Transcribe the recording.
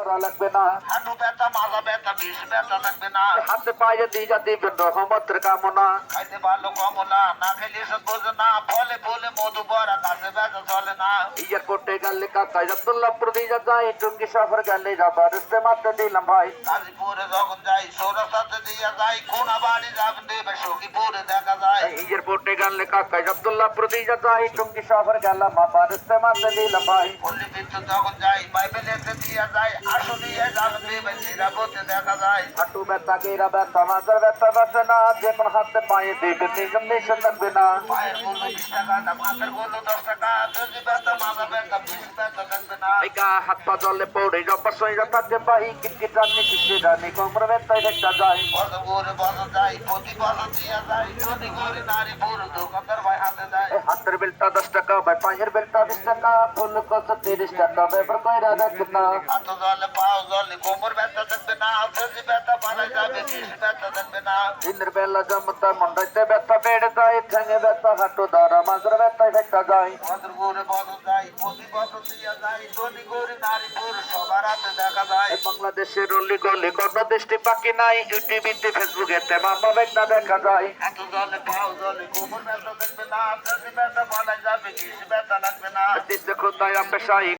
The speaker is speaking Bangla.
করা লাগবে না, হাঁটু ব্যথা মাথা ব্যথা বেশ ব্যথা লাগবে না, হাতে পায়ে দিয়া দিবেন রহমতের কামনা। খাইতে ভালো কমলা না খেলে সব বোঝে না, ফলে ফলে মধু ভরা কাছে ব্যথা চলে না। এয়ারপোর্টে গেলে কাকাই আব্দুল্লাহপুর দিয়া যায়, টুঙ্গি শহর গেলে রাবার ইস্তেমাতে দিলাম ভাই। গাজীপুরে যখন যাই সৌরাস্তাতে দিয়ে যাই, কোনা বাড়ি যাবেন দেবে সখীপুরে দেখা যায়। এয়ারপোর্টে গেলে কাকাই আব্দুল্লাহপুর দিয়া যায়, টুঙ্গি শহর গেলাম আবার ইস্তেমাতে দিলাম ভাই। পল্লী বিদ্যুৎ যখন যাই বাইবেলেতে দিয়ে যাই, আসো দিয়ে যাবেন দেবে নিরাপদে দেখা যায়। হাঁটু ব্যথা গেরা ব্যথা মাজার ব্যথা বসে না, যে কোন হাতে পায়ে দিবেন নিজম নিশে থাকবে না। পায়ের গুলো 20 টাকা দাম, হাতের গুলো 10 টাকা, যদি ব্যথা মাথা ব্যথা বেশ ব্যথা থাকবে না। এই গা হাত পা জলে পড়ে অবশ্যই থাকতে পাই, কিটকিট রান্নি কিটকি রান্নি কোমর ব্যথায় একটা যায়। কত করে বছর যাই প্রতি বছর দিয়ে যাই, যদি করে নারী পুরো দোকানদার ভাই হাতে দেয়। হাতের বেলটা 10 টাকা ভাই, পায়ের বেলটা 20 টাকা, ফুল কত 30 টাকা, ব্যবহার কইরা দেখেন না। হাত জলে পাও জলে কোমর ব্যথা থাকবে না, যদি ব্যথা বাড়া যাবে বেশ ব্যথা থাকবে না। দিনের বেলা জমতা মন্ডাইতে ব্যথা বেড়ে যায়, ঠ্যাঙে ব্যথা হাঁটু দ্বারা মাঝের ব্যথায় একটা যায়। বছর করে বছর যাই প্রতি বছর দিয়ে যাই, যদি করে নারী পুরো সবার হাতে দেখা যায়। বাংলাদেশের অলি গলি কোন দৃষ্টি বাকি নাই, ইউটিউবিতে ফেসবুকে মামা ব্যথা দেখা যায়। হাত জলে পাও জলে কোমর ব্যথা থাকবে না, যদি ব্যথা বাড়া যাবে বেশ ব্যথা লাগবে না। দিচ্ছে খোদায় পেশাই